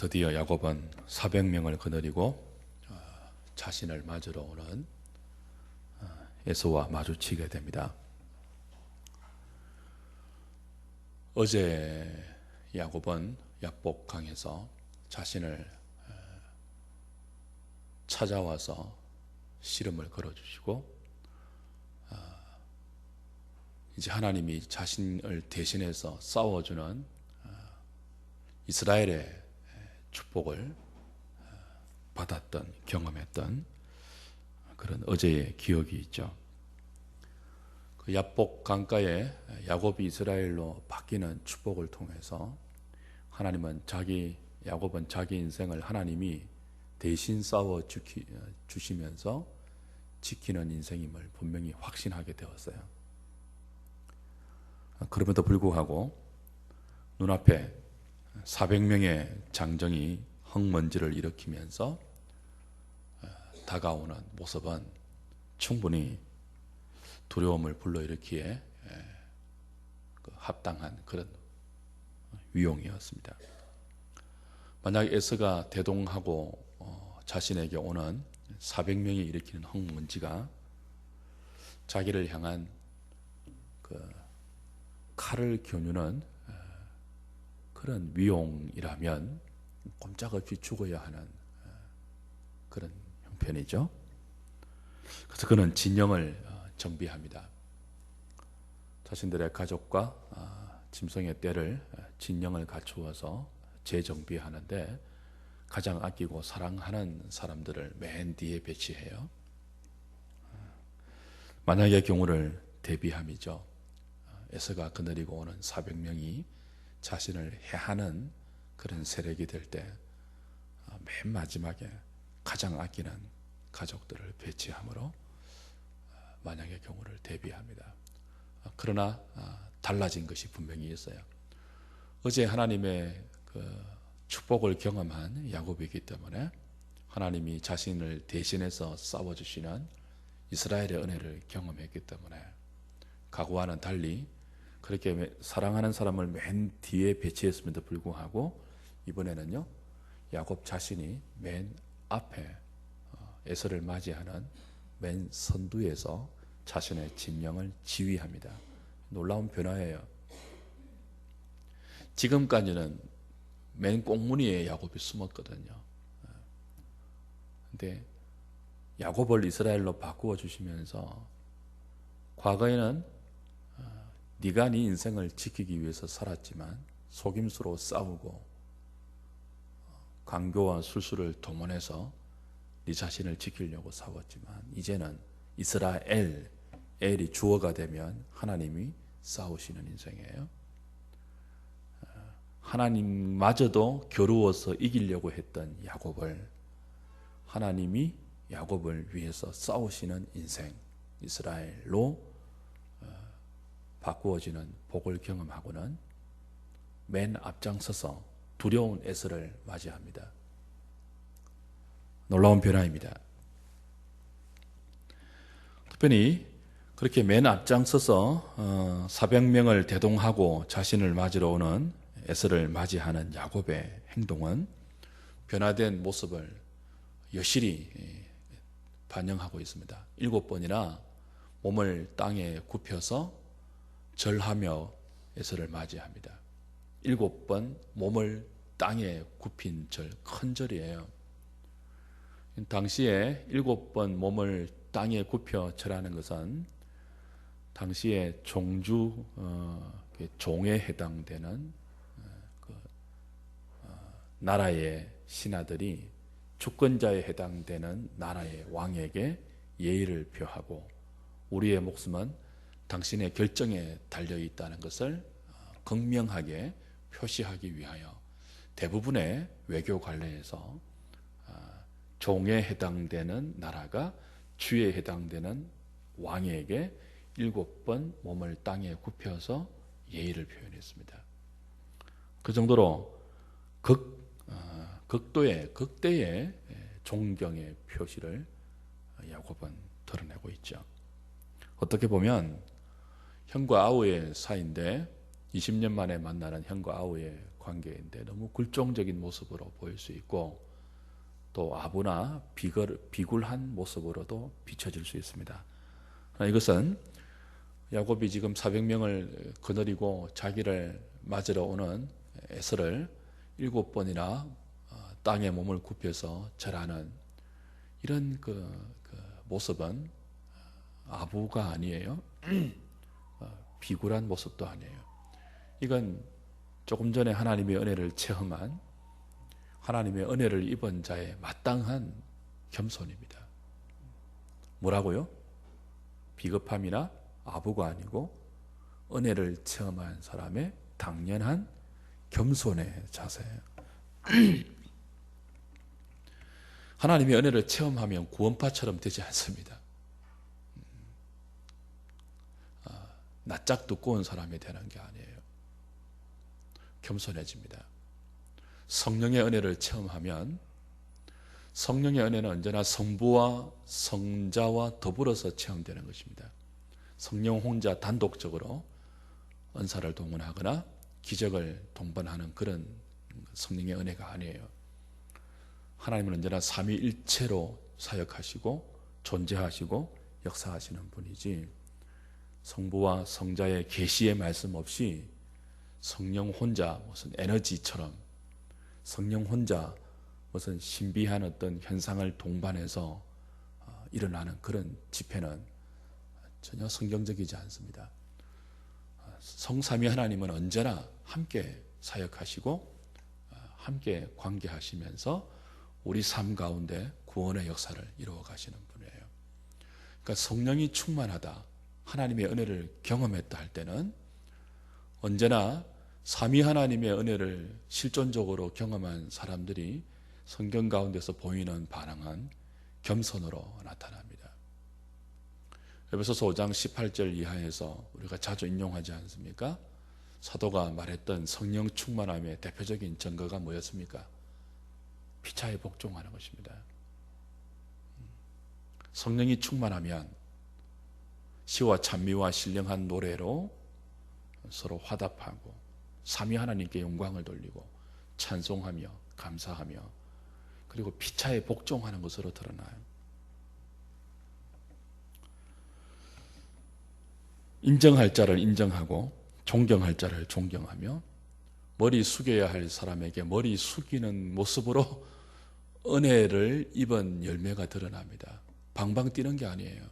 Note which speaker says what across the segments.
Speaker 1: 드디어 야곱은 400명을 거느리고 자신을 맞으러 오는 에서와 마주치게 됩니다. 어제 야곱은 약복강에서 자신을 찾아와서 씨름을 걸어주시고 이제 하나님이 자신을 대신해서 싸워주는 이스라엘의 축복을 받았던, 경험했던 그런 어제의 기억이 있죠. 그 야복 강가에 야곱이 이스라엘로 바뀌는 축복을 통해서 하나님은 야곱은 자기 인생을 하나님이 대신 싸워 주시면서 지키는 인생임을 분명히 확신하게 되었어요. 그럼에도 불구하고 눈앞에 400명의 장정이 흙먼지를 일으키면서 다가오는 모습은 충분히 두려움을 불러일으키에 합당한 그런 위용이었습니다. 만약 에서가 대동하고 자신에게 오는 400명이 일으키는 흙먼지가 자기를 향한 그 칼을 겨누는 그런 위용이라면 꼼짝없이 죽어야 하는 그런 형편이죠. 그래서 그는 진영을 정비합니다. 자신들의 가족과 짐승의 떼를 진영을 갖추어서 재정비하는데 가장 아끼고 사랑하는 사람들을 맨 뒤에 배치해요. 만약의 경우를 대비함이죠. 에서가 거느리고 오는 400명이 자신을 해하는 그런 세력이 될 때 맨 마지막에 가장 아끼는 가족들을 배치함으로 만약의 경우를 대비합니다. 그러나 달라진 것이 분명히 있어요. 어제 하나님의 그 축복을 경험한 야곱이기 때문에 하나님이 자신을 대신해서 싸워주시는 이스라엘의 은혜를 경험했기 때문에 과거와는 달리 그렇게 사랑하는 사람을 맨 뒤에 배치했음에도 불구하고 이번에는요, 야곱 자신이 맨 앞에 에서를 맞이하는 맨 선두에서 자신의 진영을 지휘합니다. 놀라운 변화예요. 지금까지는 맨 꽁무니에 야곱이 숨었거든요. 근데 야곱을 이스라엘로 바꾸어 주시면서 과거에는 네가 네 인생을 지키기 위해서 살았지만 속임수로 싸우고 강교와 술수를 동원해서 네 자신을 지키려고 싸웠지만 이제는 엘이 주어가 되면 하나님이 싸우시는 인생이에요. 하나님마저도 겨루어서 이기려고 했던 야곱을 하나님이 야곱을 위해서 싸우시는 인생, 이스라엘로 바꾸어지는 복을 경험하고는 맨 앞장서서 두려운 에서를 맞이합니다. 놀라운 변화입니다. 특별히 그렇게 맨 앞장서서 400명을 대동하고 자신을 맞으러 오는 에서를 맞이하는 야곱의 행동은 변화된 모습을 여실히 반영하고 있습니다. 7번이나 몸을 땅에 굽혀서 절하며 에서를 맞이합니다. 7번 몸을 땅에 굽힌 절, 큰 절이에요. 당시에 7번 몸을 땅에 굽혀 절하는 것은 당시에 종에 해당되는 나라의 신하들이 주권자에 해당되는 나라의 왕에게 예의를 표하고 우리의 목숨은 당신의 결정에 달려있다는 것을 극명하게 표시하기 위하여 대부분의 외교 관례에서 종에 해당되는 나라가 주에 해당되는 왕에게 7번 몸을 땅에 굽혀서 예의를 표현했습니다. 그 정도로 극대의 존경의 표시를 야곱은 드러내고 있죠. 어떻게 보면 형과 아우의 사이인데 20년 만에 만나는 형과 아우의 관계인데 너무 굴종적인 모습으로 보일 수 있고 또 아부나 비굴한 모습으로도 비춰질 수 있습니다. 이것은 야곱이 지금 400명을 거느리고 자기를 맞으러 오는 에서를 7번이나 땅에 몸을 굽혀서 절하는 이런 그 모습은 아부가 아니에요. 비굴한 모습도 아니에요. 이건 조금 전에 하나님의 은혜를 체험한 하나님의 은혜를 입은 자의 마땅한 겸손입니다. 뭐라고요? 비겁함이나 아부가 아니고 은혜를 체험한 사람의 당연한 겸손의 자세예요. 하나님의 은혜를 체험하면 구원파처럼 되지 않습니다. 낯짝 두꺼운 사람이 되는 게 아니에요. 겸손해집니다. 성령의 은혜를 체험하면 성령의 은혜는 언제나 성부와 성자와 더불어서 체험되는 것입니다. 성령 혼자 단독적으로 은사를 동원하거나 기적을 동반하는 그런 성령의 은혜가 아니에요. 하나님은 언제나 삼위일체로 사역하시고 존재하시고 역사하시는 분이지 성부와 성자의 계시의 말씀 없이 성령 혼자 무슨 에너지처럼 성령 혼자 무슨 신비한 어떤 현상을 동반해서 일어나는 그런 집회는 전혀 성경적이지 않습니다. 성삼위 하나님은 언제나 함께 사역하시고 함께 관계하시면서 우리 삶 가운데 구원의 역사를 이루어 가시는 분이에요. 그러니까 성령이 충만하다, 하나님의 은혜를 경험했다 할 때는 언제나 삼위 하나님의 은혜를 실존적으로 경험한 사람들이 성경 가운데서 보이는 반응은 겸손으로 나타납니다. 에베소서 5장 18절 이하에서 우리가 자주 인용하지 않습니까? 사도가 말했던 성령 충만함의 대표적인 증거가 뭐였습니까? 피차에 복종하는 것입니다. 성령이 충만하면 시와 찬미와 신령한 노래로 서로 화답하고 삼위 하나님께 영광을 돌리고 찬송하며 감사하며 그리고 피차에 복종하는 것으로 드러나요. 인정할 자를 인정하고 존경할 자를 존경하며 머리 숙여야 할 사람에게 머리 숙이는 모습으로 은혜를 입은 열매가 드러납니다. 방방 뛰는 게 아니에요.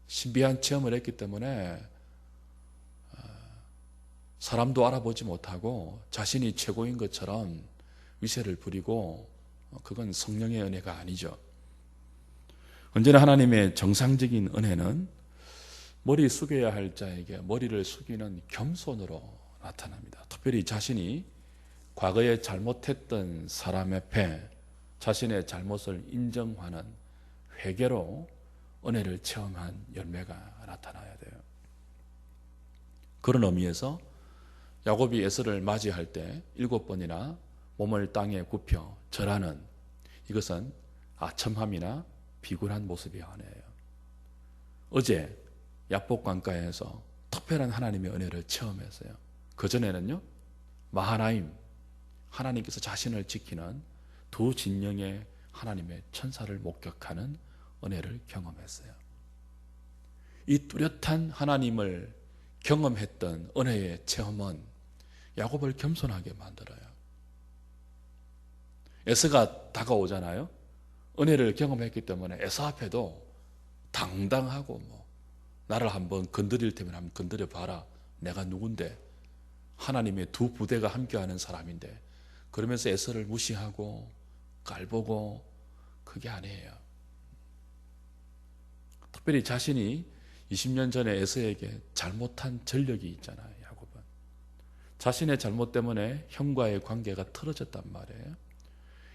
Speaker 1: 신비한 체험을 했기 때문에 사람도 알아보지 못하고 자신이 최고인 것처럼 위세를 부리고 그건 성령의 은혜가 아니죠. 언제나 하나님의 정상적인 은혜는 머리 숙여야 할 자에게 머리를 숙이는 겸손으로 나타납니다. 특별히 자신이 과거에 잘못했던 사람 앞에 자신의 잘못을 인정하는 회개로 은혜를 체험한 열매가 나타나야 돼요. 그런 의미에서 야곱이 에서를 맞이할 때 7번이나 몸을 땅에 굽혀 절하는 이것은 아첨함이나 비굴한 모습이 아니에요. 어제 야복강가에서 특별한 하나님의 은혜를 체험했어요. 그전에는요, 마하나임, 하나님께서 자신을 지키는 두 진영의 하나님의 천사를 목격하는 은혜를 경험했어요. 이 뚜렷한 하나님을 경험했던 은혜의 체험은 야곱을 겸손하게 만들어요. 에서가 다가오잖아요. 은혜를 경험했기 때문에 에서 앞에도 당당하고 나를 한번 건드릴 테면 한번 건드려 봐라. 내가 누군데 하나님의 두 부대가 함께하는 사람인데 그러면서 에서를 무시하고 깔보고 그게 아니에요. 특별히 자신이 20년 전에 에서에게 잘못한 전력이 있잖아요. 야곱은 자신의 잘못 때문에 형과의 관계가 틀어졌단 말이에요.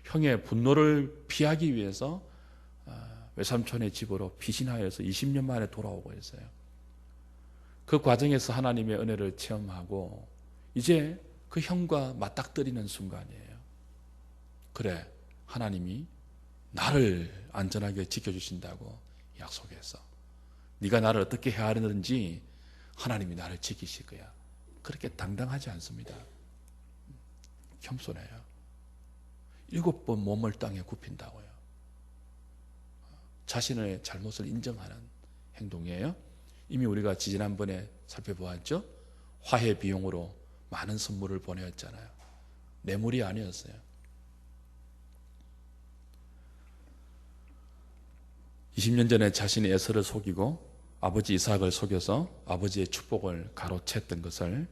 Speaker 1: 형의 분노를 피하기 위해서 외삼촌의 집으로 피신하여서 20년 만에 돌아오고 있어요. 그 과정에서 하나님의 은혜를 체험하고 이제 그 형과 맞닥뜨리는 순간이에요. 그래, 하나님이 나를 안전하게 지켜주신다고 약속했어. 네가 나를 어떻게 해야 하는지 하나님이 나를 지키실 거야. 그렇게 당당하지 않습니다. 겸손해요. 7번 몸을 땅에 굽힌다고요. 자신의 잘못을 인정하는 행동이에요. 이미 우리가 지난번에 살펴보았죠. 화해 비용으로 많은 선물을 보내었잖아요. 뇌물이 아니었어요. (20년) 전에 자신이 에서를 속이고 아버지 이삭을 속여서 아버지의 축복을 가로챘던 것을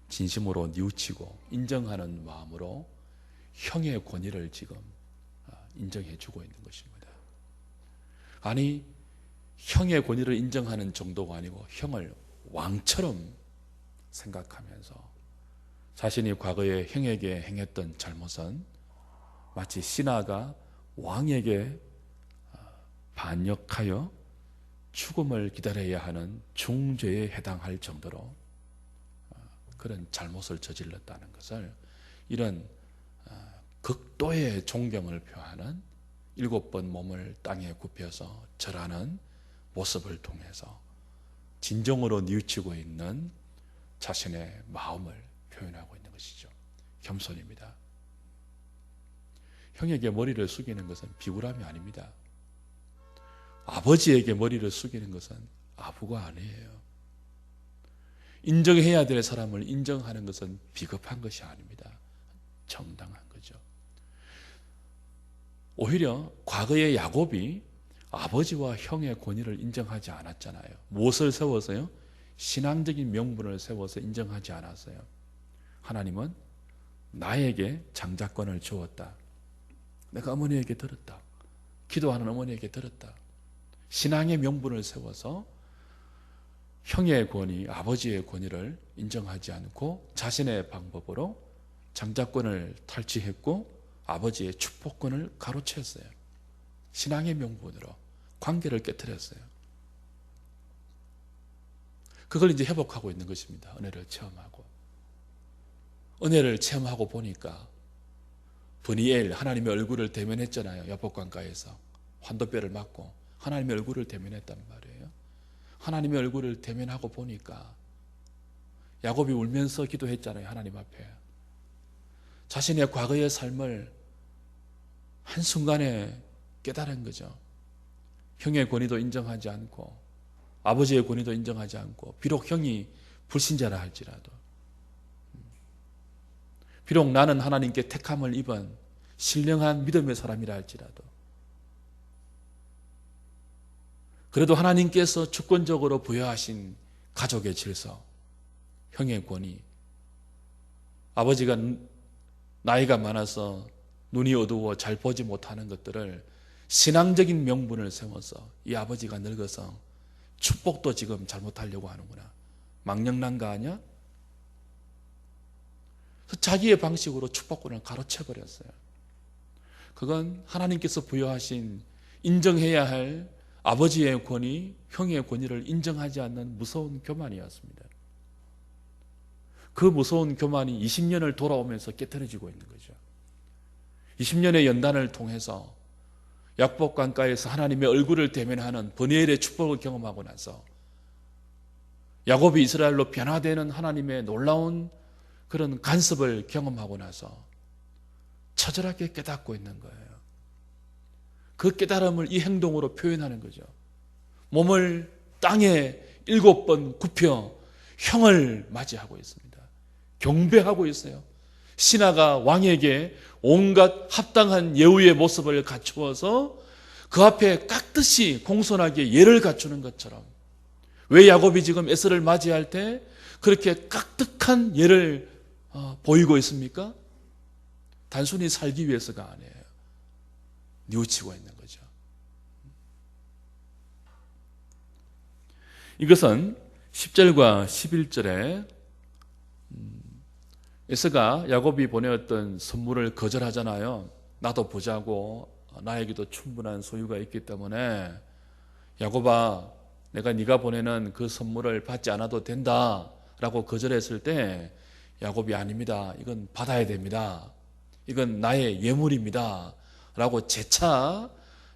Speaker 1: 진심으로 뉘우치고 인정하는 마음으로 형의 권위를 지금 인정해 주고 있는 것입니다. 아니, 형의 권위를 인정하는 정도가 아니고 형을 왕처럼 생각하면서 자신이 과거에 형에게 행했던 잘못은 마치 신하가 왕에게 반역하여 죽음을 기다려야 하는 중죄에 해당할 정도로 그런 잘못을 저질렀다는 것을, 이런 극도의 존경을 표하는 7번 몸을 땅에 굽혀서 절하는 모습을 통해서 진정으로 뉘우치고 있는 자신의 마음을 표현하고 있는 것이죠. 겸손입니다. 형에게 머리를 숙이는 것은 비굴함이 아닙니다. 아버지에게 머리를 숙이는 것은 아부가 아니에요. 인정해야 될 사람을 인정하는 것은 비겁한 것이 아닙니다. 정당한 거죠. 오히려 과거의 야곱이 아버지와 형의 권위를 인정하지 않았잖아요. 무엇을 세워서요? 신앙적인 명분을 세워서 인정하지 않았어요. 하나님은 나에게 장자권을 주었다. 내가 어머니에게 들었다. 기도하는 어머니에게 들었다. 신앙의 명분을 세워서 형의 권위, 아버지의 권위를 인정하지 않고 자신의 방법으로 장자권을 탈취했고 아버지의 축복권을 가로챘어요. 신앙의 명분으로 관계를 깨뜨렸어요. 그걸 이제 회복하고 있는 것입니다. 은혜를 체험하고. 은혜를 체험하고 보니까 브니엘, 하나님의 얼굴을 대면했잖아요. 야복강가에서 환도뼈를 맞고 하나님의 얼굴을 대면했단 말이에요. 하나님의 얼굴을 대면하고 보니까 야곱이 울면서 기도했잖아요. 하나님 앞에. 자신의 과거의 삶을 한순간에 깨달은 거죠. 형의 권위도 인정하지 않고 아버지의 권위도 인정하지 않고, 비록 형이 불신자라 할지라도, 비록 나는 하나님께 택함을 입은 신령한 믿음의 사람이라 할지라도, 그래도 하나님께서 주권적으로 부여하신 가족의 질서, 형의 권위, 아버지가 나이가 많아서 눈이 어두워 잘 보지 못하는 것들을 신앙적인 명분을 세워서 이 아버지가 늙어서 축복도 지금 잘못하려고 하는구나. 망령난가 아니야? 그래서 자기의 방식으로 축복권을 가로채버렸어요. 그건 하나님께서 부여하신 인정해야 할 아버지의 권위, 형의 권위를 인정하지 않는 무서운 교만이었습니다. 그 무서운 교만이 20년을 돌아오면서 깨트려지고 있는 거죠. 20년의 연단을 통해서 야복강가에서 하나님의 얼굴을 대면하는 브니엘의 축복을 경험하고 나서 야곱이 이스라엘로 변화되는 하나님의 놀라운 그런 간섭을 경험하고 나서 처절하게 깨닫고 있는 거예요. 그 깨달음을 이 행동으로 표현하는 거죠. 몸을 땅에 7번 굽혀 형을 맞이하고 있습니다. 경배하고 있어요. 신하가 왕에게 온갖 합당한 예우의 모습을 갖추어서 그 앞에 깍듯이 공손하게 예를 갖추는 것처럼, 왜 야곱이 지금 에서를 맞이할 때 그렇게 깍듯한 예를 보이고 있습니까? 단순히 살기 위해서가 아니에요. 뉘우치고 있는 거죠. 이것은 10절과 11절에 에서가 야곱이 보내었던 선물을 거절하잖아요. 나도 보자고, 나에게도 충분한 소유가 있기 때문에 야곱아, 내가 네가 보내는 그 선물을 받지 않아도 된다 라고 거절했을 때 야곱이 아닙니다. 이건 받아야 됩니다. 이건 나의 예물입니다 라고 재차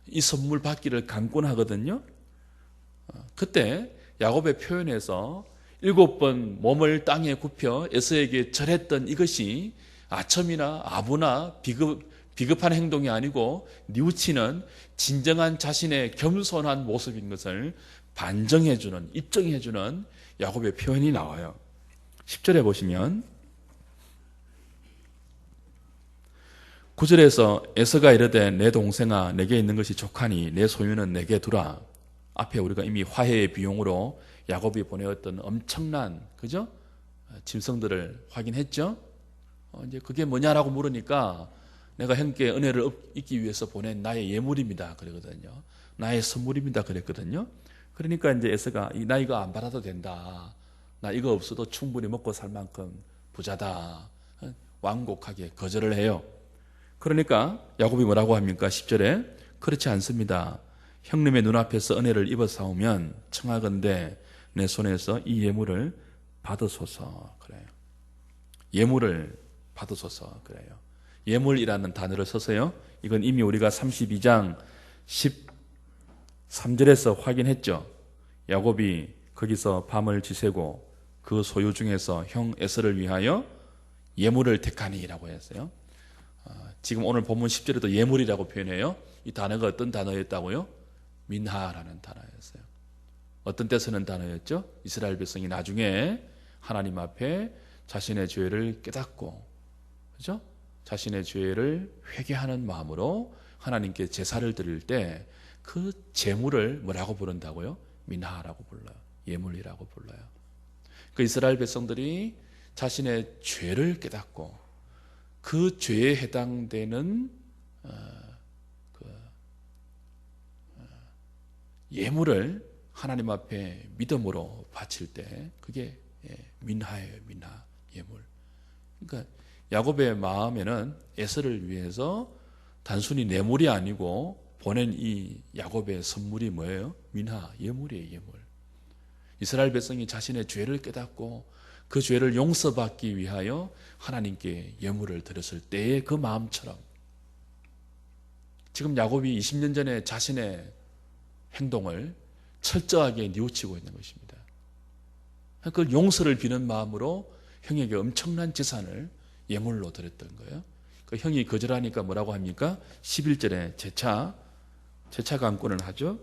Speaker 1: 이 선물 받기를 강권하거든요. 그때 야곱의 표현에서 7번 몸을 땅에 굽혀 에서에게 절했던 이것이 아첨이나 아부나 비급한 행동이 아니고 뉘우치는 진정한 자신의 겸손한 모습인 것을 반정해주는, 입증해주는 야곱의 표현이 나와요. 10절에 보시면 9절에서 에서가 이르되 내 동생아 내게 있는 것이 족하니 내 소유는 내게 두라. 앞에 우리가 이미 화해의 비용으로 야곱이 보내었던 엄청난 그죠? 짐승들을 확인했죠. 이제 그게 뭐냐라고 물으니까 내가 형께 은혜를 잊기 위해서 보낸 나의 예물입니다. 그러거든요. 나의 선물입니다. 그랬거든요. 그러니까 이제 에서가 나 이거 안 받아도 된다. 나 이거 없어도 충분히 먹고 살 만큼 부자다. 완곡하게 거절을 해요. 그러니까 야곱이 뭐라고 합니까? 10절에 그렇지 않습니다. 형님의 눈앞에서 은혜를 입어 싸우면 청하건대 내 손에서 이 예물을 받으소서. 그래요. 예물을 받으소서. 그래요. 예물이라는 단어를 써서요. 이건 이미 우리가 32장 13절에서 확인했죠. 야곱이 거기서 밤을 지새고 그 소유 중에서 형 에서를 위하여 예물을 택하니라고 했어요. 지금 오늘 본문 10절에도 예물이라고 표현해요. 이 단어가 어떤 단어였다고요? 민하라는 단어였어요. 어떤 때 쓰는 단어였죠? 이스라엘 백성이 나중에 하나님 앞에 자신의 죄를 깨닫고, 그죠? 자신의 죄를 회개하는 마음으로 하나님께 제사를 드릴 때 그 제물을 뭐라고 부른다고요? 민하라고 불러요. 예물이라고 불러요. 그 이스라엘 백성들이 자신의 죄를 깨닫고 그 죄에 해당되는 예물을 하나님 앞에 믿음으로 바칠 때 그게 민하예요. 민하, 예물. 그러니까 야곱의 마음에는 에서를 위해서 단순히 뇌물이 아니고 보낸 이 야곱의 선물이 뭐예요? 민하, 예물이에요. 예물. 이스라엘 백성이 자신의 죄를 깨닫고 그 죄를 용서받기 위하여 하나님께 예물을 드렸을 때의 그 마음처럼 지금 야곱이 20년 전에 자신의 행동을 철저하게 뉘우치고 있는 것입니다. 그걸 용서를 비는 마음으로 형에게 엄청난 재산을 예물로 드렸던 거예요. 그 형이 거절하니까 뭐라고 합니까? 11절에 재차 강권을 하죠.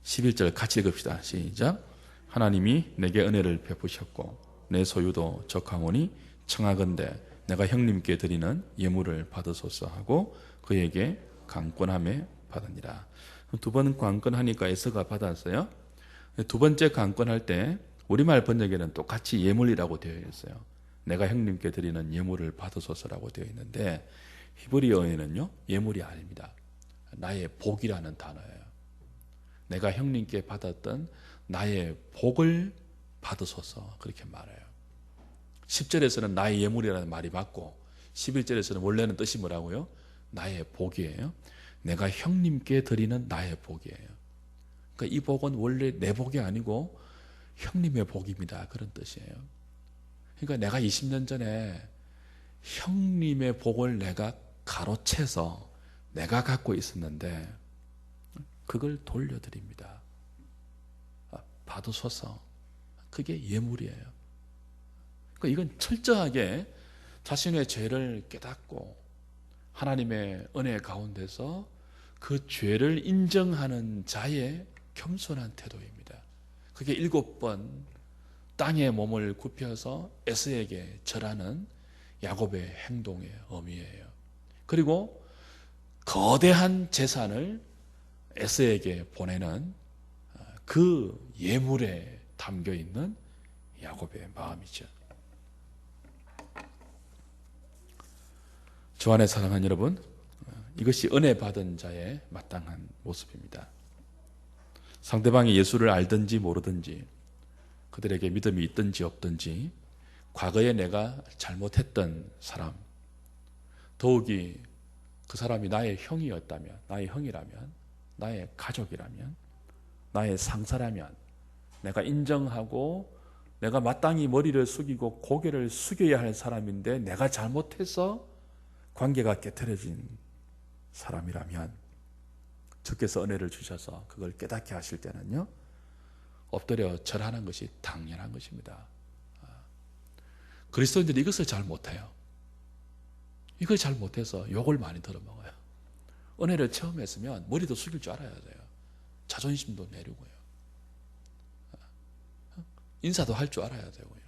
Speaker 1: 11절 같이 읽읍시다. 시작. 하나님이 내게 은혜를 베푸셨고 내 소유도 적하오니 청하건대 내가 형님께 드리는 예물을 받으소서 하고 그에게 강권함에 받으니라. 두 번 강권하니까 에서가 받았어요. 두 번째 강권할 때 우리말 번역에는 똑같이 예물이라고 되어 있어요. 내가 형님께 드리는 예물을 받으소서라고 되어 있는데 히브리어에는요 예물이 아닙니다. 나의 복이라는 단어예요. 내가 형님께 받았던 나의 복을 받으소서 그렇게 말해요. 10절에서는 나의 예물이라는 말이 맞고 11절에서는 원래는 뜻이 뭐라고요? 나의 복이에요. 내가 형님께 드리는 나의 복이에요. 그러니까 이 복은 원래 내 복이 아니고 형님의 복입니다. 그런 뜻이에요. 그러니까 내가 20년 전에 형님의 복을 내가 가로채서 내가 갖고 있었는데 그걸 돌려드립니다. 받으소서. 그게 예물이에요. 그러니까 이건 철저하게 자신의 죄를 깨닫고 하나님의 은혜 가운데서 그 죄를 인정하는 자의 겸손한 태도입니다. 그게 7번 땅에 몸을 굽혀서 에서에게 절하는 야곱의 행동의 의미예요. 그리고 거대한 재산을 에서에게 보내는 그 예물에 담겨 있는 야곱의 마음이죠. 주 안에 사랑하는 여러분, 이것이 은혜 받은 자의 마땅한 모습입니다. 상대방이 예수를 알든지 모르든지 그들에게 믿음이 있든지 없든지 과거에 내가 잘못했던 사람, 더욱이 그 사람이 나의 형이었다면, 나의 형이라면, 나의 가족이라면, 나의 상사라면 내가 인정하고 내가 마땅히 머리를 숙이고 고개를 숙여야 할 사람인데 내가 잘못해서 관계가 깨트려진 사람이라면 주께서 은혜를 주셔서 그걸 깨닫게 하실 때는요 엎드려 절하는 것이 당연한 것입니다. 그리스도인들이 이것을 잘 못해요. 이걸 잘 못해서 욕을 많이 들어먹어요. 은혜를 체험했으면 머리도 숙일 줄 알아야 돼요. 자존심도 내리고요. 인사도 할 줄 알아야 되고요.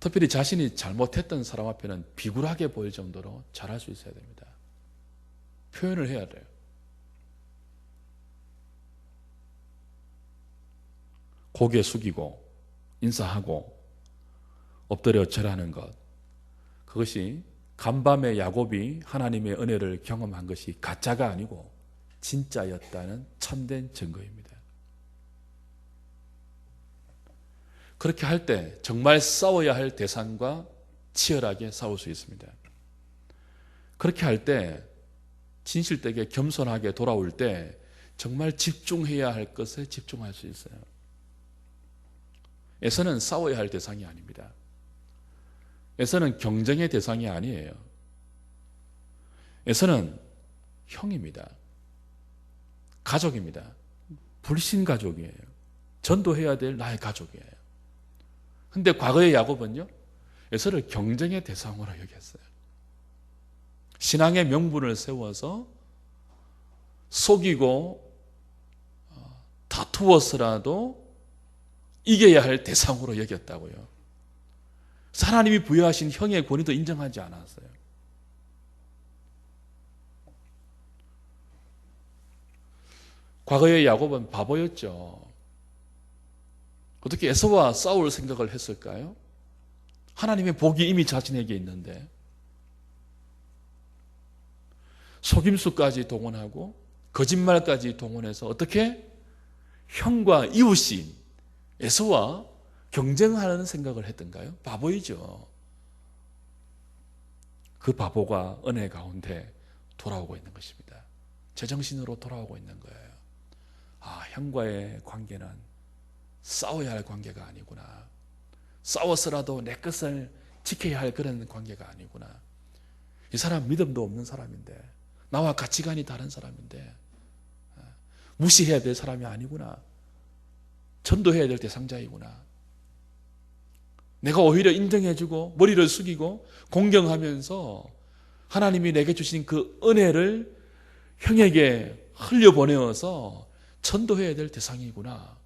Speaker 1: 특별히 자신이 잘못했던 사람 앞에는 비굴하게 보일 정도로 잘할 수 있어야 됩니다. 표현을 해야 돼요. 고개 숙이고 인사하고 엎드려 절하는 것, 그것이 간밤에 야곱이 하나님의 은혜를 경험한 것이 가짜가 아니고 진짜였다는 참된 증거입니다. 그렇게 할 때 정말 싸워야 할 대상과 치열하게 싸울 수 있습니다. 그렇게 할 때 진실되게 겸손하게 돌아올 때 정말 집중해야 할 것에 집중할 수 있어요. 에서는 싸워야 할 대상이 아닙니다. 에서는 경쟁의 대상이 아니에요. 에서는 형입니다. 가족입니다. 불신 가족이에요. 전도해야 될 나의 가족이에요. 근데 과거의 야곱은요, 에서를 경쟁의 대상으로 여겼어요. 신앙의 명분을 세워서 속이고 다투어서라도 이겨야 할 대상으로 여겼다고요. 하나님이 부여하신 형의 권위도 인정하지 않았어요. 과거의 야곱은 바보였죠. 어떻게 에서와 싸울 생각을 했을까요? 하나님의 복이 이미 자신에게 있는데 속임수까지 동원하고 거짓말까지 동원해서 어떻게 형과 이웃인 에서와 경쟁하는 생각을 했던가요? 바보이죠. 그 바보가 은혜 가운데 돌아오고 있는 것입니다. 제정신으로 돌아오고 있는 거예요. 아, 형과의 관계는 싸워야 할 관계가 아니구나. 싸워서라도 내 것을 지켜야 할 그런 관계가 아니구나. 이 사람 믿음도 없는 사람인데, 나와 가치관이 다른 사람인데 무시해야 될 사람이 아니구나. 전도해야 될 대상자이구나. 내가 오히려 인정해주고 머리를 숙이고 공경하면서 하나님이 내게 주신 그 은혜를 형에게 흘려보내어서 전도해야 될 대상이구나.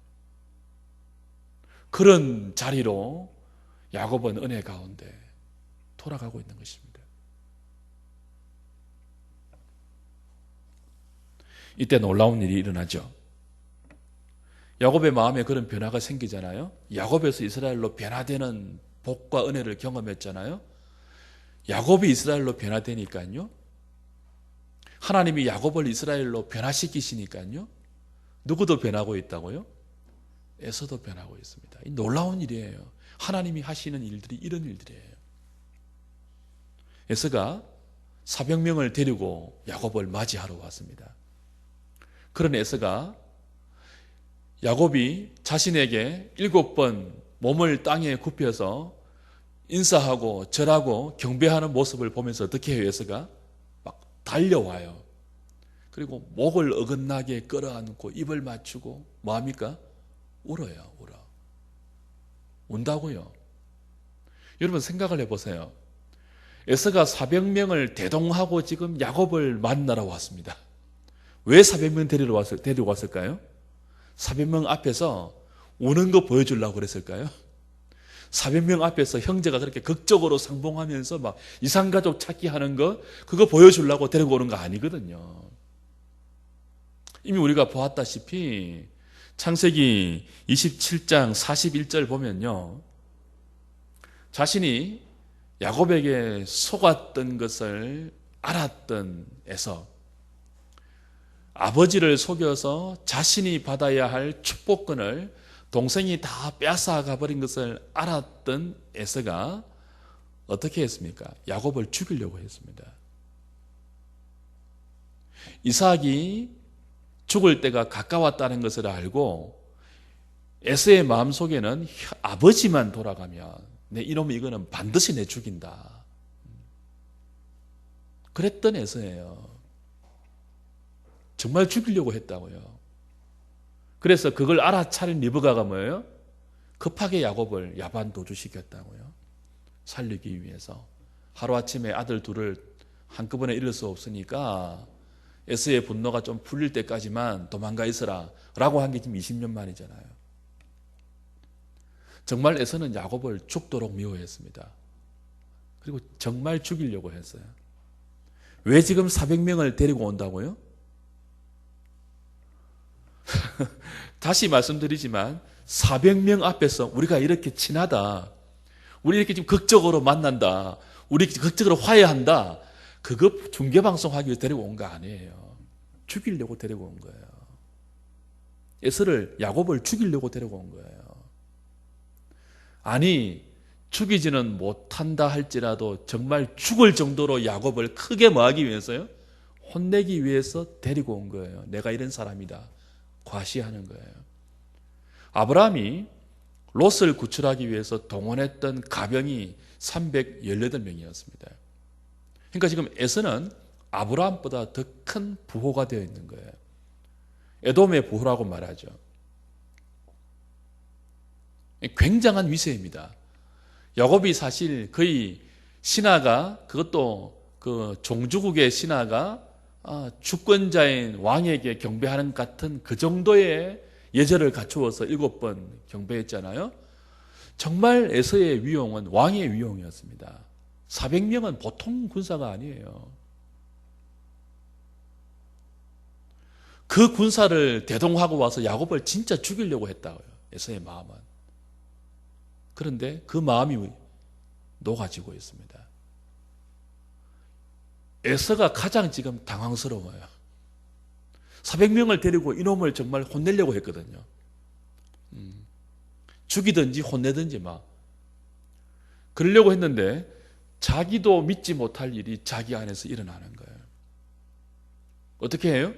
Speaker 1: 그런 자리로 야곱은 은혜 가운데 돌아가고 있는 것입니다. 이때 놀라운 일이 일어나죠. 야곱의 마음에 그런 변화가 생기잖아요. 야곱에서 이스라엘로 변화되는 복과 은혜를 경험했잖아요. 야곱이 이스라엘로 변화되니까요, 하나님이 야곱을 이스라엘로 변화시키시니까요, 누구도 변하고 있다고요? 에서도 변하고 있습니다. 이 놀라운 일이에요. 하나님이 하시는 일들이 이런 일들이에요. 에서가 400명을 데리고 야곱을 맞이하러 왔습니다. 그런 에서가 야곱이 자신에게 7번 몸을 땅에 굽혀서 인사하고 절하고 경배하는 모습을 보면서 어떻게 해요? 에서가 막 달려와요. 그리고 목을 어긋나게 끌어안고 입을 맞추고 뭐합니까? 울어요. 울어. 운다고요. 여러분 생각을 해보세요. 에서가 400명을 대동하고 지금 야곱을 만나러 왔습니다. 왜 400명 데리러 왔을까요? 400명 앞에서 우는 거 보여주려고 그랬을까요? 400명 앞에서 형제가 그렇게 극적으로 상봉하면서 막 이상가족 찾기 하는 거, 그거 보여주려고 데리고 오는 거 아니거든요. 이미 우리가 보았다시피 창세기 27장 41절 보면요, 자신이 야곱에게 속았던 것을 알았던 에서, 아버지를 속여서 자신이 받아야 할 축복권을 동생이 다 빼앗아가 버린 것을 알았던 에서가 어떻게 했습니까? 야곱을 죽이려고 했습니다. 이삭이 죽을 때가 가까웠다는 것을 알고 에서의 마음속에는 아버지만 돌아가면 내 이놈이 이거는 반드시 내 죽인다. 그랬던 에서예요. 정말 죽이려고 했다고요. 그래서 그걸 알아차린 리브가가 뭐예요? 급하게 야곱을 야반 도주시켰다고요. 살리기 위해서. 하루아침에 아들 둘을 한꺼번에 잃을 수 없으니까 에서의 분노가 좀 풀릴 때까지만 도망가 있어라 라고 한 게 지금 20년 만이잖아요. 정말 에서는 야곱을 죽도록 미워했습니다. 그리고 정말 죽이려고 했어요. 왜 지금 400명을 데리고 온다고요? 다시 말씀드리지만 400명 앞에서 우리가 이렇게 친하다, 우리 이렇게 지금 극적으로 만난다, 우리 극적으로 화해한다, 그거 중계방송하기 위해서 데리고 온 거 아니에요. 죽이려고 데리고 온 거예요. 에서를, 야곱을 죽이려고 데리고 온 거예요. 아니, 죽이지는 못한다 할지라도 정말 죽을 정도로 야곱을 크게 뭐하기 위해서요? 혼내기 위해서 데리고 온 거예요. 내가 이런 사람이다. 과시하는 거예요. 아브라함이 롯을 구출하기 위해서 동원했던 가병이 318명이었습니다. 그러니까 지금 에서는 아브라함보다 더 큰 부호가 되어 있는 거예요. 에돔의 부호라고 말하죠. 굉장한 위세입니다. 야곱이 사실 거의 신하가, 그것도 그 종주국의 신하가 주권자인 왕에게 경배하는 같은 그 정도의 예절을 갖추어서 7번 경배했잖아요. 정말 에서의 위용은 왕의 위용이었습니다. 400명은 보통 군사가 아니에요. 그 군사를 대동하고 와서 야곱을 진짜 죽이려고 했다고요. 에서의 마음은. 그런데 그 마음이 녹아지고 있습니다. 에서가 가장 지금 당황스러워요. 400명을 데리고 이놈을 정말 혼내려고 했거든요. 죽이든지 혼내든지 막. 그러려고 했는데 자기도 믿지 못할 일이 자기 안에서 일어나는 거예요. 어떻게 해요?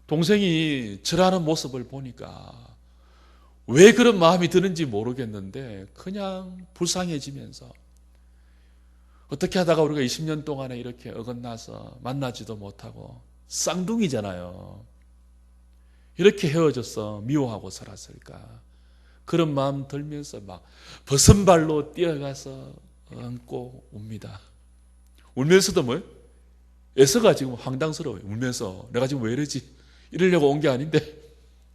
Speaker 1: 동생이 절하는 모습을 보니까 왜 그런 마음이 드는지 모르겠는데 그냥 불쌍해지면서, 어떻게 하다가 우리가 20년 동안에 이렇게 어긋나서 만나지도 못하고 쌍둥이잖아요. 이렇게 헤어져서 미워하고 살았을까? 그런 마음 들면서 막 벗은발로 뛰어가서 안고 웁니다. 울면서도 뭐예요? 에서가 지금 황당스러워요. 울면서 내가 지금 왜 이러지? 이러려고 온 게 아닌데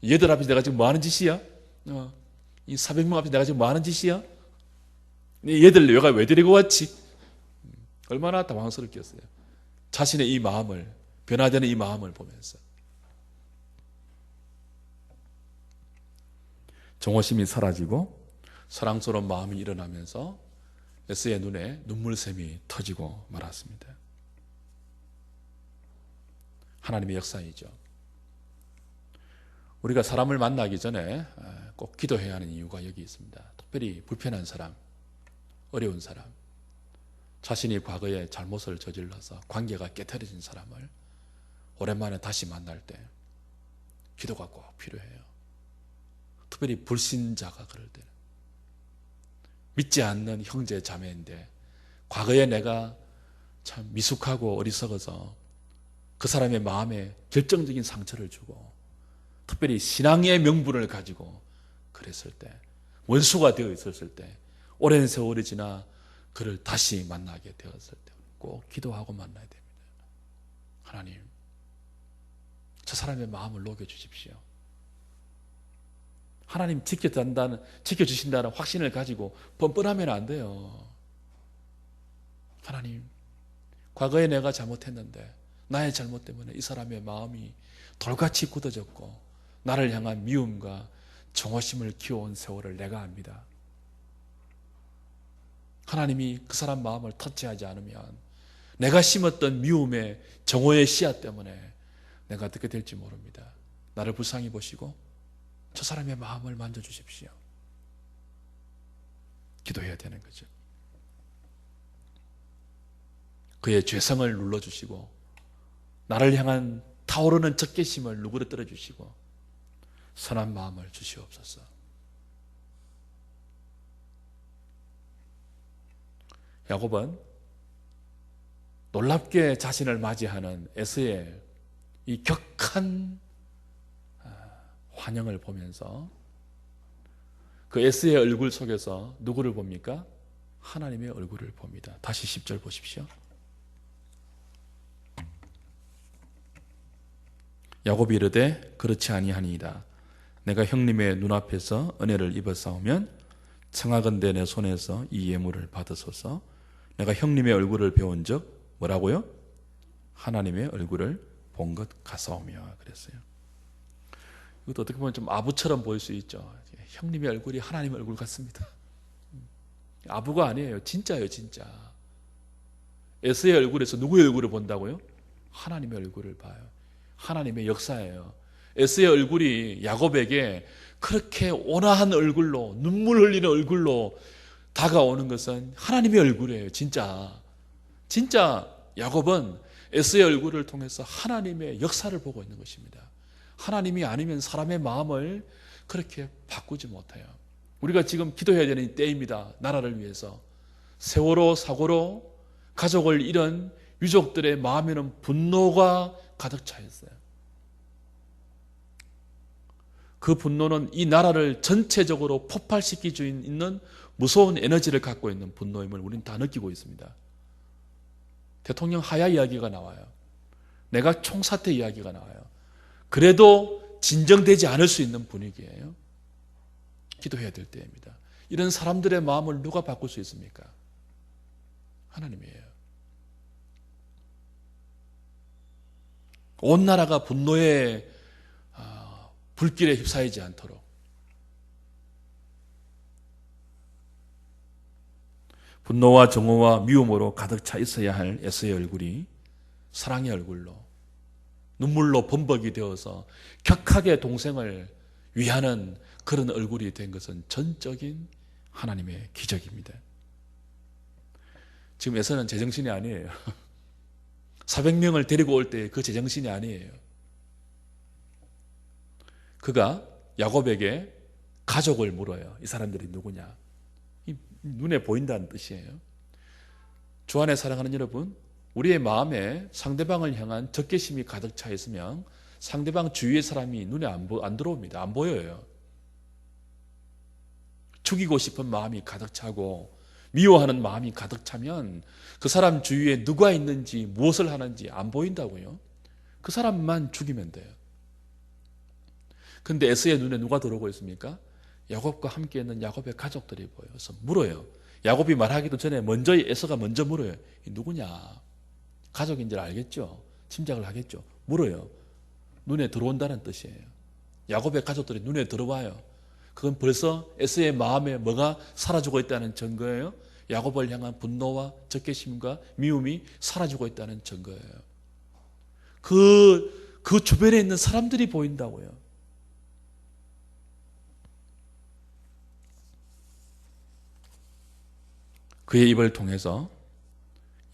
Speaker 1: 얘들 앞에서 내가 지금 뭐 하는 짓이야? 이 400명 앞에서 내가 지금 뭐 하는 짓이야? 얘들 내가 왜 데리고 왔지? 얼마나 당황스럽겠어요. 자신의 이 마음을, 변화되는 이 마음을 보면서. 정오심이 사라지고 사랑스러운 마음이 일어나면서 에서의 눈에 눈물샘이 터지고 말았습니다. 하나님의 역사이죠. 우리가 사람을 만나기 전에 꼭 기도해야 하는 이유가 여기 있습니다. 특별히 불편한 사람, 어려운 사람, 자신이 과거에 잘못을 저질러서 관계가 깨트려진 사람을 오랜만에 다시 만날 때 기도가 꼭 필요해요. 특별히 불신자가 그럴 때는. 믿지 않는 형제 자매인데 과거에 내가 참 미숙하고 어리석어서 그 사람의 마음에 결정적인 상처를 주고 특별히 신앙의 명분을 가지고 그랬을 때, 원수가 되어 있었을 때, 오랜 세월이 지나 그를 다시 만나게 되었을 때 꼭 기도하고 만나야 됩니다. 하나님, 저 사람의 마음을 녹여주십시오. 하나님 지켜주신다는 확신을 가지고 뻔뻔하면 안 돼요. 하나님, 과거에 내가 잘못했는데 나의 잘못 때문에 이 사람의 마음이 돌같이 굳어졌고 나를 향한 미움과 정오심을 키워온 세월을 내가 압니다. 하나님이 그 사람 마음을 터치하지 않으면 내가 심었던 미움의 정오의 씨앗 때문에 내가 어떻게 될지 모릅니다. 나를 불쌍히 보시고 저 사람의 마음을 만져주십시오. 기도해야 되는 거죠. 그의 죄성을 눌러주시고 나를 향한 타오르는 적개심을 누구를 떨어주시고 선한 마음을 주시옵소서. 야곱은 놀랍게 자신을 맞이하는 에서의 이 격한 환영을 보면서 그 에스의 얼굴 속에서 누구를 봅니까? 하나님의 얼굴을 봅니다. 다시 10절 보십시오. 야곱이 이르되 그렇지 아니하니이다. 내가 형님의 눈앞에서 은혜를 입었사오면 청하건대 내 손에서 이 예물을 받으소서. 내가 형님의 얼굴을 배운 적 뭐라고요? 하나님의 얼굴을 본 것 같사오며 그랬어요. 이것도 어떻게 보면 좀 아부처럼 보일 수 있죠. 형님의 얼굴이 하나님의 얼굴 같습니다. 아부가 아니에요. 진짜예요, 진짜. 에스의 얼굴에서 누구의 얼굴을 본다고요? 하나님의 얼굴을 봐요. 하나님의 역사예요. 에스의 얼굴이 야곱에게 그렇게 온화한 얼굴로, 눈물 흘리는 얼굴로 다가오는 것은 하나님의 얼굴이에요. 진짜. 진짜 야곱은 에스의 얼굴을 통해서 하나님의 역사를 보고 있는 것입니다. 하나님이 아니면 사람의 마음을 그렇게 바꾸지 못해요. 우리가 지금 기도해야 되는 때입니다. 나라를 위해서. 세월호 사고로 가족을 잃은 유족들의 마음에는 분노가 가득 차 있어요. 그 분노는 이 나라를 전체적으로 폭발시킬 수 있는 무서운 에너지를 갖고 있는 분노임을 우리는 다 느끼고 있습니다. 대통령 하야 이야기가 나와요. 내각 총사퇴 이야기가 나와요. 그래도 진정되지 않을 수 있는 분위기예요. 기도해야 될 때입니다. 이런 사람들의 마음을 누가 바꿀 수 있습니까? 하나님이에요. 온 나라가 분노의 불길에 휩싸이지 않도록 분노와 정오와 미움으로 가득 차 있어야 할 에서의 얼굴이 사랑의 얼굴로 눈물로 범벅이 되어서 격하게 동생을 위하는 그런 얼굴이 된 것은 전적인 하나님의 기적입니다. 지금 에서는 제정신이 아니에요. 400명을 데리고 올 때 그 제정신이 아니에요. 그가 야곱에게 가족을 물어요. 이 사람들이 누구냐? 눈에 보인다는 뜻이에요. 주 안에 사랑하는 여러분, 우리의 마음에 상대방을 향한 적개심이 가득 차 있으면 상대방 주위의 사람이 눈에 안 들어옵니다. 안 보여요. 죽이고 싶은 마음이 가득 차고 미워하는 마음이 가득 차면 그 사람 주위에 누가 있는지 무엇을 하는지 안 보인다고요. 그 사람만 죽이면 돼요. 근데 에서의 눈에 누가 들어오고 있습니까? 야곱과 함께 있는 야곱의 가족들이 보여서 물어요. 야곱이 말하기도 전에 먼저 에서가 먼저 물어요. 이 누구냐? 가족인 줄 알겠죠? 짐작을 하겠죠? 물어요. 눈에 들어온다는 뜻이에요. 야곱의 가족들이 눈에 들어와요. 그건 벌써 에서의 마음에 뭐가 사라지고 있다는 증거예요. 야곱을 향한 분노와 적개심과 미움이 사라지고 있다는 증거예요. 그 주변에 있는 사람들이 보인다고요. 그의 입을 통해서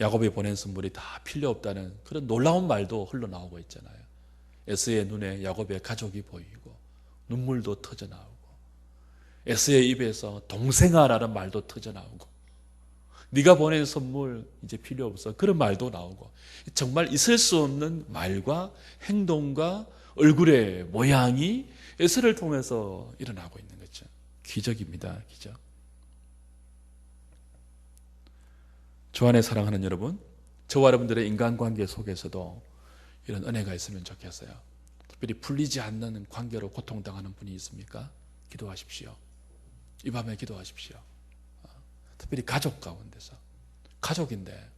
Speaker 1: 야곱이 보낸 선물이 다 필요 없다는 그런 놀라운 말도 흘러나오고 있잖아요. 에서의 눈에 야곱의 가족이 보이고 눈물도 터져나오고 에서의 입에서 동생아라는 말도 터져나오고 네가 보낸 선물 이제 필요 없어 그런 말도 나오고 정말 있을 수 없는 말과 행동과 얼굴의 모양이 에서를 통해서 일어나고 있는 거죠. 기적입니다. 기적. 주 안에 사랑하는 여러분, 저와 여러분들의 인간관계 속에서도 이런 은혜가 있으면 좋겠어요. 특별히 풀리지 않는 관계로 고통당하는 분이 있습니까? 기도하십시오. 이 밤에 기도하십시오. 특별히 가족 가운데서. 가족인데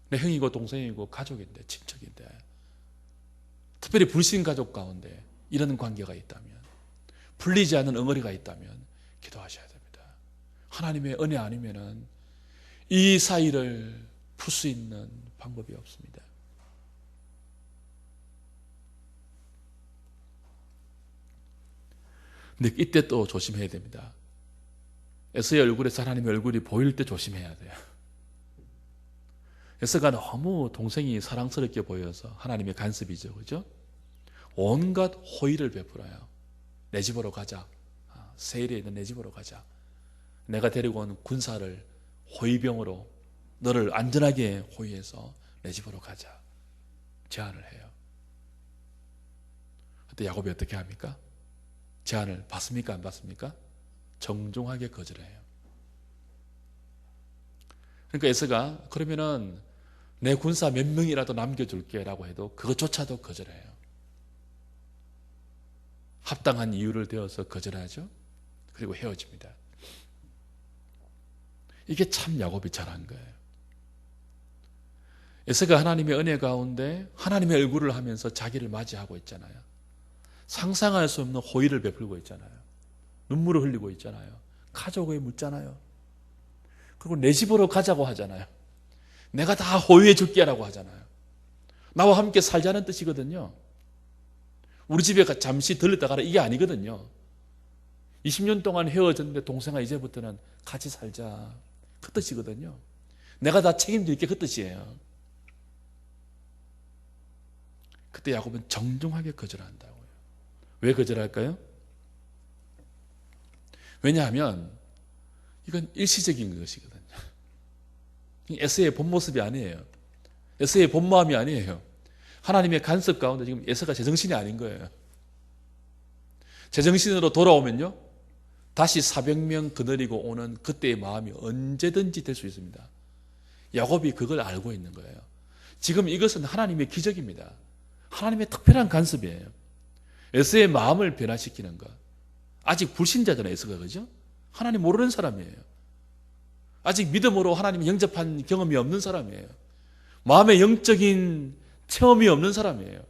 Speaker 1: 내 형이고 동생이고 가족인데 친척인데 특별히 불신 가족 가운데 이런 관계가 있다면 풀리지 않는 엉어리가 있다면 기도하셔야 됩니다. 하나님의 은혜 아니면은 이 사이를 풀 수 있는 방법이 없습니다. 근데 이때 또 조심해야 됩니다. 에서의 얼굴에서 하나님의 얼굴이 보일 때 조심해야 돼요. 에서가 너무 동생이 사랑스럽게 보여서 하나님의 간섭이죠. 그죠? 온갖 호의를 베풀어요. 내 집으로 가자. 세일에 있는 내 집으로 가자. 내가 데리고 온 군사를 호위병으로 너를 안전하게 호위해서 내 집으로 가자. 제안을 해요. 그때 야곱이 어떻게 합니까? 제안을 받습니까? 안 받습니까? 정중하게 거절해요. 그러니까 에서가 그러면은 내 군사 몇 명이라도 남겨줄게 라고 해도 그것조차도 거절해요. 합당한 이유를 대어서 거절하죠. 그리고 헤어집니다. 이게 참 야곱이 잘한 거예요. 에서가 하나님의 은혜 가운데 하나님의 얼굴을 하면서 자기를 맞이하고 있잖아요. 상상할 수 없는 호의를 베풀고 있잖아요. 눈물을 흘리고 있잖아요. 가족에 묻잖아요. 그리고 내 집으로 가자고 하잖아요. 내가 다 호의해 줄게 라고 하잖아요. 나와 함께 살자는 뜻이거든요. 우리 집에 잠시 들렀다 가라 이게 아니거든요. 20년 동안 헤어졌는데 동생아 이제부터는 같이 살자. 그 뜻이거든요. 내가 다 책임질게 그 뜻이에요. 그때 야곱은 정중하게 거절한다고요. 왜 거절할까요? 왜냐하면 이건 일시적인 것이거든요. 에서의 본 모습이 아니에요. 에서의 본 마음이 아니에요. 하나님의 간섭 가운데 지금 에서가 제정신이 아닌 거예요. 제정신으로 돌아오면요, 다시 400명 거느리고 오는 그때의 마음이 언제든지 될 수 있습니다. 야곱이 그걸 알고 있는 거예요. 지금 이것은 하나님의 기적입니다. 하나님의 특별한 간섭이에요. 에서의 마음을 변화시키는 것. 아직 불신자잖아요, 에서가. 그죠? 하나님 모르는 사람이에요. 아직 믿음으로 하나님 영접한 경험이 없는 사람이에요. 마음의 영적인 체험이 없는 사람이에요.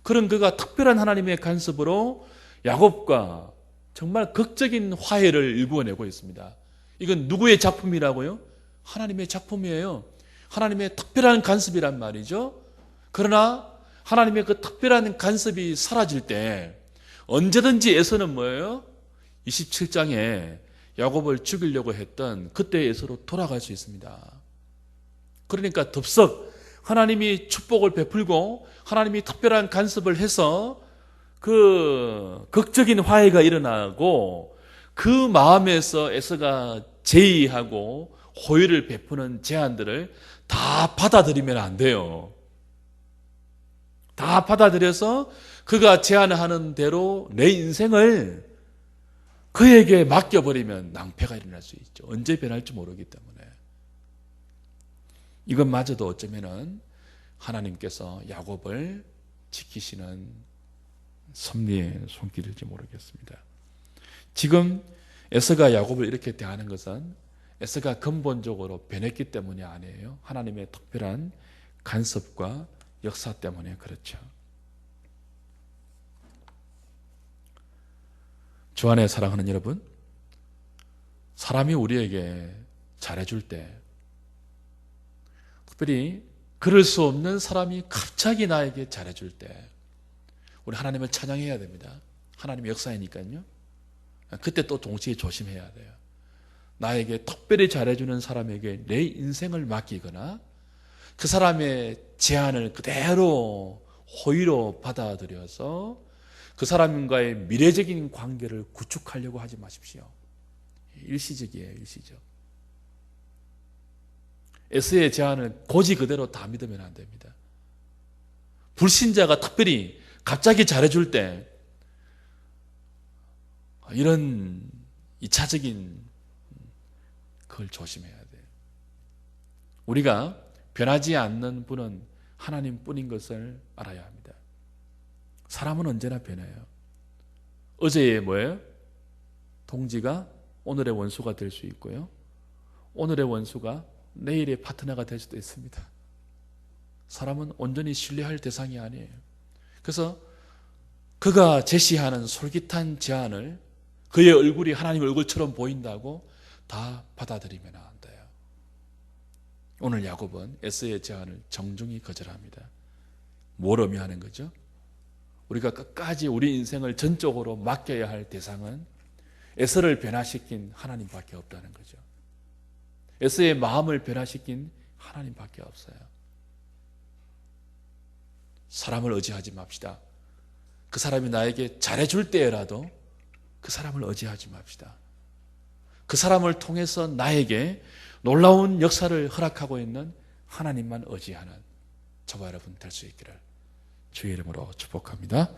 Speaker 1: 그런 그가 특별한 하나님의 간섭으로 야곱과 정말 극적인 화해를 일구어내고 있습니다. 이건 누구의 작품이라고요? 하나님의 작품이에요. 하나님의 특별한 간섭이란 말이죠. 그러나 하나님의 그 특별한 간섭이 사라질 때 언제든지 에서는 뭐예요? 27장에 야곱을 죽이려고 했던 그때의 에서로 돌아갈 수 있습니다. 그러니까 덥석 하나님이 축복을 베풀고 하나님이 특별한 간섭을 해서 그 극적인 화해가 일어나고 그 마음에서 에서가 제의하고 호의를 베푸는 제안들을 다 받아들이면 안 돼요. 다 받아들여서 그가 제안하는 대로 내 인생을 그에게 맡겨버리면 낭패가 일어날 수 있죠. 언제 변할지 모르기 때문에. 이것마저도 어쩌면은 하나님께서 야곱을 지키시는 섭리의 손길일지 모르겠습니다. 지금 에서가 야곱을 이렇게 대하는 것은 에서가 근본적으로 변했기 때문이 아니에요. 하나님의 특별한 간섭과 역사 때문에 그렇죠. 주 안에 사랑하는 여러분, 사람이 우리에게 잘해줄 때, 특별히 그럴 수 없는 사람이 갑자기 나에게 잘해줄 때 우리 하나님을 찬양해야 됩니다. 하나님의 역사이니까요. 그때 또 동시에 조심해야 돼요. 나에게 특별히 잘해주는 사람에게 내 인생을 맡기거나 그 사람의 제안을 그대로 호의로 받아들여서 그 사람과의 미래적인 관계를 구축하려고 하지 마십시오. 일시적이에요, 일시적. 에서의 제안을 고지 그대로 다 믿으면 안 됩니다. 불신자가 특별히 갑자기 잘해줄 때 이런 2차적인 그걸 조심해야 돼요. 우리가 변하지 않는 분은 하나님뿐인 것을 알아야 합니다. 사람은 언제나 변해요. 어제의 뭐예요? 동지가 오늘의 원수가 될 수 있고요. 오늘의 원수가 내일의 파트너가 될 수도 있습니다. 사람은 온전히 신뢰할 대상이 아니에요. 그래서 그가 제시하는 솔깃한 제안을 그의 얼굴이 하나님의 얼굴처럼 보인다고 다 받아들이면 안 돼요. 오늘 야곱은 에서의 제안을 정중히 거절합니다. 뭘 의미하는 거죠? 우리가 끝까지 우리 인생을 전적으로 맡겨야 할 대상은 에서를 변화시킨 하나님밖에 없다는 거죠. 에서의 마음을 변화시킨 하나님밖에 없어요. 사람을 의지하지 맙시다. 그 사람이 나에게 잘해줄 때라도 그 사람을 의지하지 맙시다. 그 사람을 통해서 나에게 놀라운 역사를 허락하고 있는 하나님만 의지하는 저와 여러분 될 수 있기를 주의 이름으로 축복합니다.